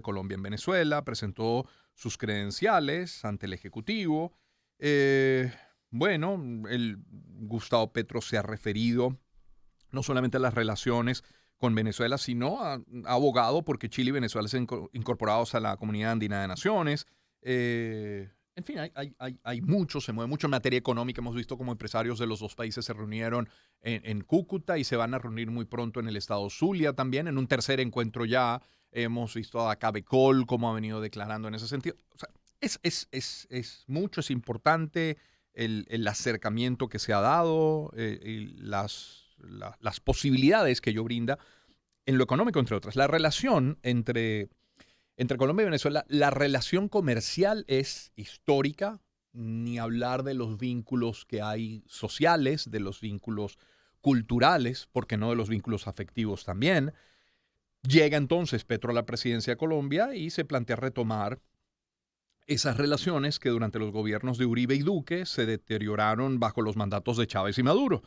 Colombia en Venezuela, presentó sus credenciales ante el Ejecutivo. Eh, bueno, el Gustavo Petro se ha referido no solamente a las relaciones con Venezuela, sino ha abogado porque Chile y Venezuela sean incorporados a la Comunidad Andina de Naciones. En fin, hay mucho, se mueve mucho en materia económica. Hemos visto como empresarios de los dos países se reunieron en Cúcuta y se van a reunir muy pronto en el estado Zulia también, en un tercer encuentro ya. Hemos visto a Cabecol cómo ha venido declarando en ese sentido. O sea, es mucho, es importante el acercamiento que se ha dado, y las posibilidades que ello brinda en lo económico, entre otras. La relación entre Colombia y Venezuela, la relación comercial es histórica, ni hablar de los vínculos que hay sociales, de los vínculos culturales, porque no de los vínculos afectivos también. Llega entonces Petro a la presidencia de Colombia y se plantea retomar esas relaciones que durante los gobiernos de Uribe y Duque se deterioraron bajo los mandatos de Chávez y Maduro.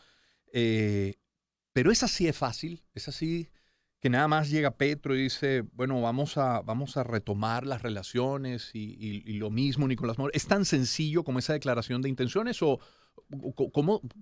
Eh, pero es así de fácil, es así que nada más llega Petro y dice, bueno, vamos a retomar las relaciones y lo mismo Nicolás Maduro. ¿Es tan sencillo como esa declaración de intenciones o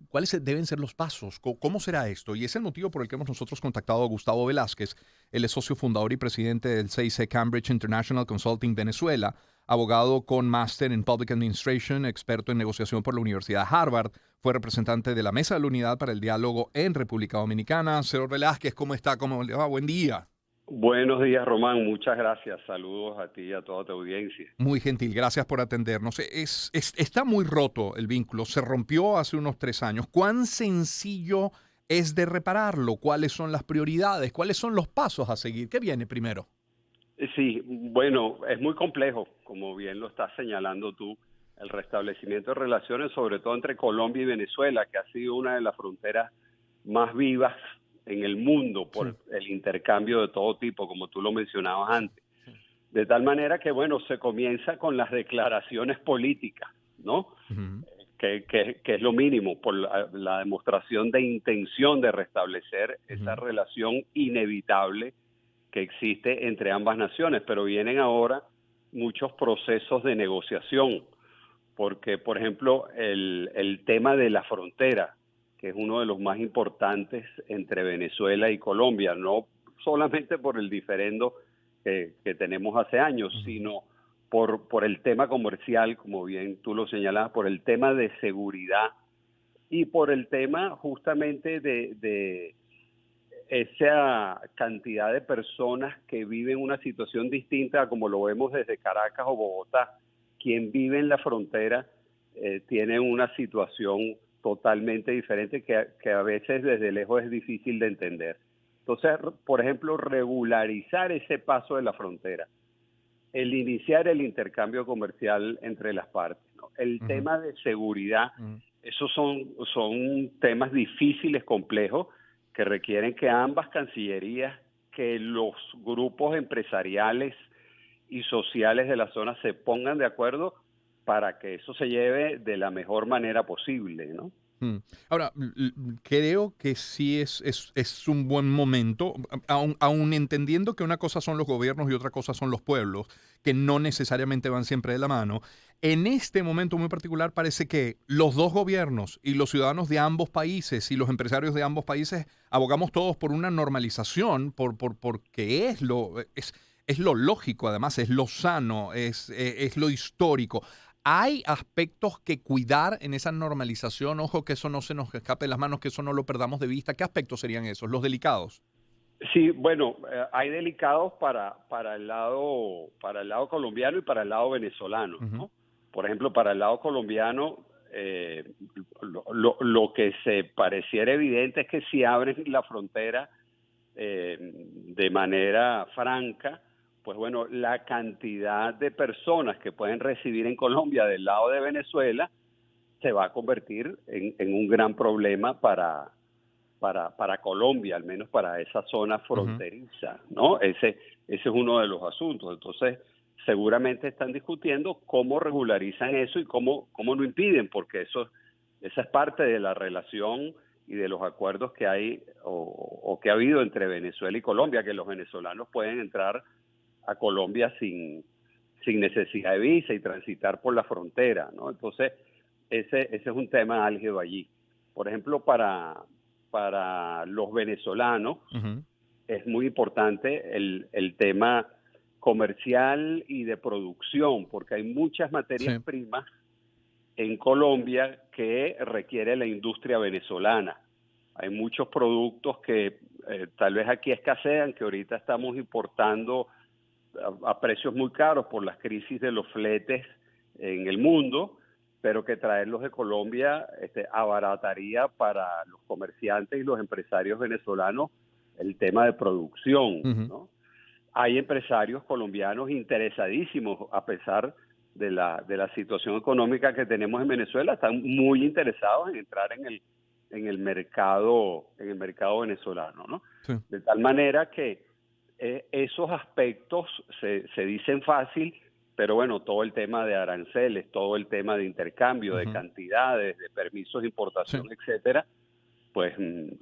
cuáles deben ser los pasos? ¿Cómo será esto? Y es el motivo por el que hemos nosotros contactado a Gustavo Velázquez. Él es socio fundador y presidente del CIC Cambridge International Consulting Venezuela, abogado con máster en Public Administration, experto en negociación por la Universidad de Harvard. Fue representante de la Mesa de la Unidad para el Diálogo en República Dominicana. Señor Velázquez, ¿cómo está? ¿Cómo le va? Buen día. Buenos días, Román. Muchas gracias. Saludos a ti y a toda tu audiencia. Muy gentil, gracias por atendernos. Está muy roto el vínculo, se rompió hace unos 3 años. ¿Cuán sencillo es de repararlo? ¿Cuáles son las prioridades? ¿Cuáles son los pasos a seguir? ¿Qué viene primero? Sí, bueno, es muy complejo, como bien lo estás señalando tú, el restablecimiento de relaciones, sobre todo entre Colombia y Venezuela, que ha sido una de las fronteras más vivas en el mundo Sí, por el intercambio de todo tipo, como tú lo mencionabas sí, antes. sí. De tal manera que, bueno, se comienza con las declaraciones políticas, ¿no? Ujú, Que es lo mínimo, por la demostración de intención de restablecer esa ujú. relación inevitable que existe entre ambas naciones, pero vienen ahora muchos procesos de negociación, porque, por ejemplo, el tema de la frontera, que es uno de los más importantes entre Venezuela y Colombia, no solamente por el diferendo que tenemos hace años, Ujú, sino por el tema comercial, como bien tú lo señalabas, por el tema de seguridad y por el tema justamente de esa cantidad de personas que viven una situación distinta a como lo vemos desde Caracas o Bogotá. Quien vive en la frontera tiene una situación totalmente diferente que a veces desde lejos es difícil de entender. Entonces, por ejemplo, regularizar ese paso de la frontera, el iniciar el intercambio comercial entre las partes, ¿no? El ujú, tema de seguridad, ujú. esos son temas difíciles, complejos, que requieren que ambas cancillerías, que los grupos empresariales y sociales de la zona se pongan de acuerdo para que eso se lleve de la mejor manera posible, ¿no? Mm. Ahora, creo que sí es un buen momento, aun entendiendo que una cosa son los gobiernos y otra cosa son los pueblos, que no necesariamente van siempre de la mano. En este momento muy particular parece que los dos gobiernos y los ciudadanos de ambos países y los empresarios de ambos países abogamos todos por una normalización, porque es lo lógico, además, es lo sano, es lo histórico. Hay aspectos que cuidar en esa normalización, ojo, que eso no se nos escape de las manos, que eso no lo perdamos de vista. ¿Qué aspectos serían esos, los delicados? Sí, bueno, hay delicados para el lado colombiano y para el lado venezolano, Ujú, ¿no? Por ejemplo, para el lado colombiano, lo que se pareciera evidente es que si abren la frontera de manera franca, pues bueno, la cantidad de personas que pueden recibir en Colombia del lado de Venezuela se va a convertir en un gran problema para Colombia, al menos para esa zona ujú. fronteriza, ¿no? Ese es uno de los asuntos. Entonces, seguramente están discutiendo cómo regularizan eso y cómo lo impiden, porque esa es parte de la relación y de los acuerdos que hay o que ha habido entre Venezuela y Colombia, que los venezolanos pueden entrar a Colombia sin necesidad de visa y transitar por la frontera, ¿no? Entonces, ese es un tema álgido allí. Por ejemplo, para los venezolanos Ujú. es muy importante el tema comercial y de producción, porque hay muchas materias Sí, primas en Colombia que requiere la industria venezolana. Hay muchos productos que tal vez aquí escasean, que ahorita estamos importando a precios muy caros por las crisis de los fletes en el mundo, pero que traerlos de Colombia abarataría para los comerciantes y los empresarios venezolanos el tema de producción, ujú. ¿no? Hay empresarios colombianos interesadísimos, a pesar de la situación económica que tenemos en Venezuela, están muy interesados en entrar en el mercado venezolano, ¿no? Sí. De tal manera que esos aspectos se dicen fácil, pero bueno, todo el tema de aranceles, todo el tema de intercambio, de Ujú. cantidades, de permisos de Sí. importación, etcétera, pues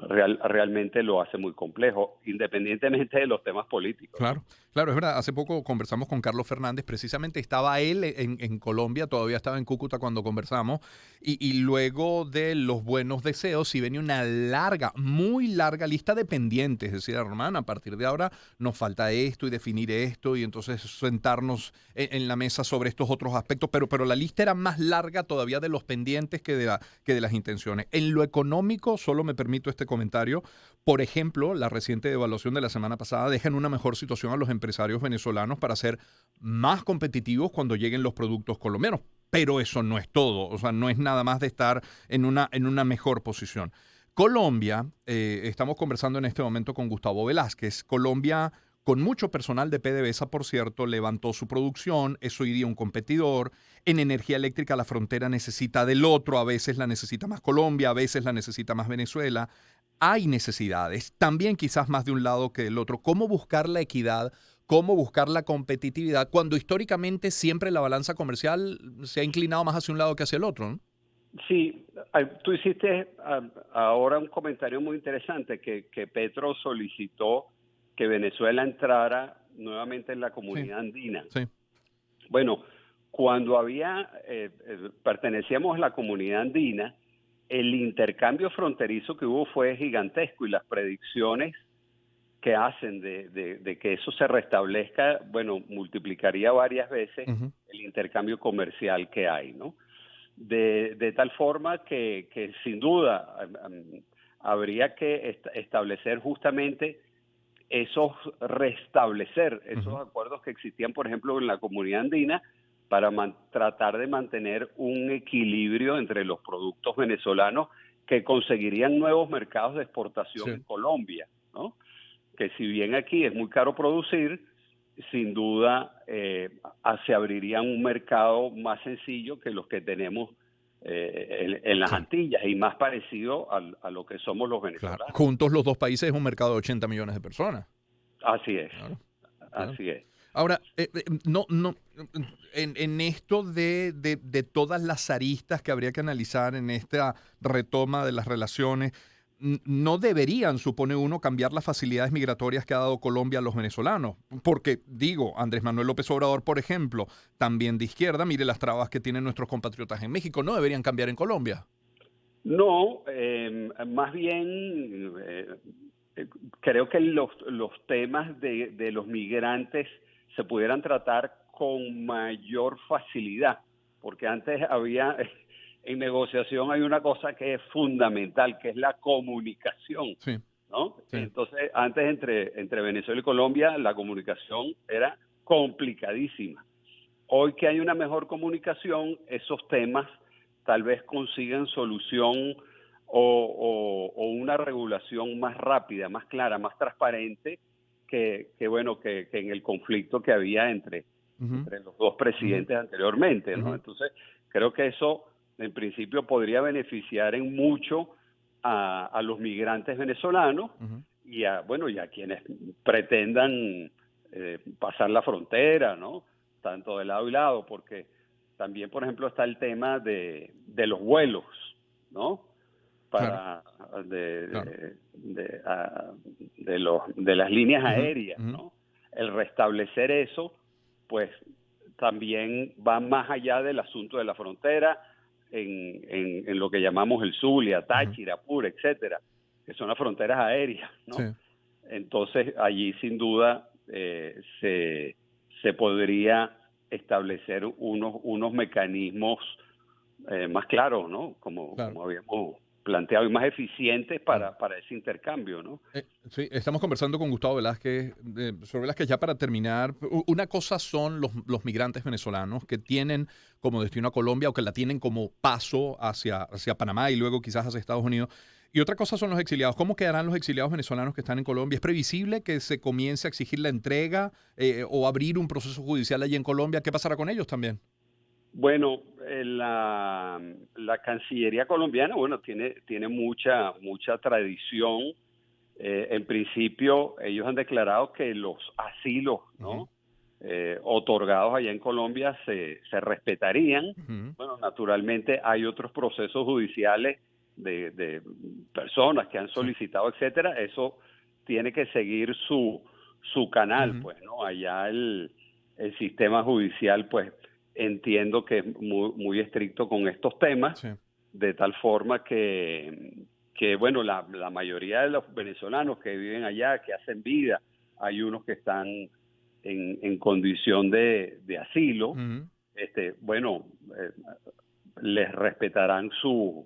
realmente lo hace muy complejo, independientemente de los temas políticos, ¿no? Claro, claro, es verdad. Hace poco conversamos con Carlos Fernández, precisamente estaba él en Colombia, todavía estaba en Cúcuta cuando conversamos, y luego de los buenos deseos, sí venía una larga, muy larga lista de pendientes. Decir, hermana, a partir de ahora nos falta esto y definir esto, y entonces sentarnos en la mesa sobre estos otros aspectos, pero la lista era más larga todavía de los pendientes que de las intenciones. En lo económico, solo me permito este comentario. Por ejemplo, la reciente devaluación de la semana pasada deja en una mejor situación a los empresarios venezolanos para ser más competitivos cuando lleguen los productos colombianos. Pero eso no es todo, o sea, no es nada más de estar en una mejor posición. Colombia, estamos conversando en este momento con Gustavo Velázquez. Colombia, con mucho personal de PDVSA, por cierto, levantó su producción, es hoy día un competidor. En energía eléctrica la frontera necesita del otro, a veces la necesita más Colombia, a veces la necesita más Venezuela. Hay necesidades, también quizás más de un lado que del otro. ¿Cómo buscar la equidad? ¿Cómo buscar la competitividad? Cuando históricamente siempre la balanza comercial se ha inclinado más hacia un lado que hacia el otro, ¿no? Sí, tú hiciste ahora un comentario muy interesante que Petro solicitó que Venezuela entrara nuevamente en la Sí, comunidad andina. sí. Bueno, cuando pertenecíamos a la comunidad andina, el intercambio fronterizo que hubo fue gigantesco y las predicciones que hacen de que eso se restablezca, bueno, multiplicaría varias veces Ujú. el intercambio comercial que hay, ¿no? De tal forma que sin duda habría que establecer justamente restablecer esos Ujú. acuerdos que existían, por ejemplo, en la comunidad andina, para tratar de mantener un equilibrio entre los productos venezolanos que conseguirían nuevos mercados de exportación en Sí. Colombia, ¿no? Que si bien aquí es muy caro producir, sin duda se abriría un mercado más sencillo que los que tenemos en las Sí, Antillas y más parecido a lo que somos los claro. venezolanos. Juntos los dos países es un mercado de 80 millones de personas. Así es, Claro, claro. así es. Ahora, no, en esto de todas las aristas que habría que analizar en esta retoma de las relaciones, no deberían, supone uno, cambiar las facilidades migratorias que ha dado Colombia a los venezolanos. Porque, digo, Andrés Manuel López Obrador, por ejemplo, también de izquierda, mire las trabas que tienen nuestros compatriotas en México, no deberían cambiar en Colombia. No, más bien eh, creo que los temas de los migrantes se pudieran tratar con mayor facilidad, porque antes había, en negociación hay una cosa que es fundamental, que es la comunicación, Sí, ¿no? sí. Entonces, antes entre Venezuela y Colombia la comunicación era complicadísima. Hoy que hay una mejor comunicación, esos temas tal vez consigan solución o una regulación más rápida, más clara, más transparente que en el conflicto que había Ujú, entre los dos ujú, presidentes anteriormente, ¿no? ujú. Entonces, creo que eso en principio podría beneficiar en mucho a los migrantes venezolanos Ujú. y a quienes pretendan pasar la frontera, ¿no? Tanto de lado y lado, porque también, por ejemplo, está el tema de los vuelos, ¿no? Claro, Para claro. de las líneas Ujú, aéreas, ujú. ¿no? el restablecer eso, pues también va más allá del asunto de la frontera en lo que llamamos el Zulia, Ujú. Táchira, Apure, etcétera, que son las fronteras aéreas, Sí, ¿no? Entonces allí sin duda se podría establecer unos mecanismos más claros, ¿no? claro, Como habíamos planteado, y más eficientes claro. para ese intercambio, ¿no? Sí, estamos conversando con Gustavo Velázquez sobre Velázquez ya para terminar. Una cosa son los migrantes venezolanos que tienen como destino a Colombia o que la tienen como paso hacia Panamá y luego quizás hacia Estados Unidos. Y otra cosa son los exiliados. ¿Cómo quedarán los exiliados venezolanos que están en Colombia? ¿Es previsible que se comience a exigir la entrega o abrir un proceso judicial allí en Colombia? ¿Qué pasará con ellos también? Bueno, la Cancillería colombiana, bueno, tiene mucha tradición. En principio, ellos han declarado que los asilos, Ujú, ¿no? Otorgados allá en Colombia se respetarían. ujú, Bueno, naturalmente hay otros procesos judiciales de personas que han sí, solicitado, etcétera. Eso tiene que seguir su canal, ujú, pues, ¿no? Allá el sistema judicial, pues, entiendo que es muy estricto con estos temas, sí, de tal forma que bueno, la mayoría de los venezolanos que viven allá, que hacen vida, hay unos que están en condición de asilo, ujú, bueno, les respetarán su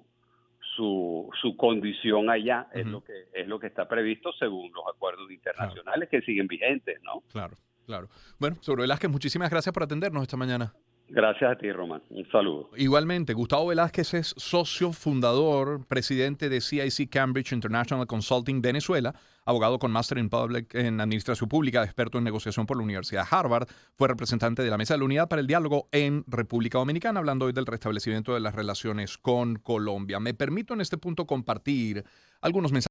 condición allá, ujú, es lo que está previsto según los acuerdos claro, internacionales que siguen vigentes, ¿no? claro, claro. Bueno, sobre Velázquez, muchísimas gracias por atendernos esta mañana. Gracias a ti, Román. Un saludo. Igualmente, Gustavo Velázquez es socio fundador, presidente de CIC Cambridge International Consulting Venezuela, abogado con máster en Administración Pública, experto en negociación por la Universidad de Harvard, fue representante de la Mesa de la Unidad para el Diálogo en República Dominicana, hablando hoy del restablecimiento de las relaciones con Colombia. Me permito en este punto compartir algunos mensajes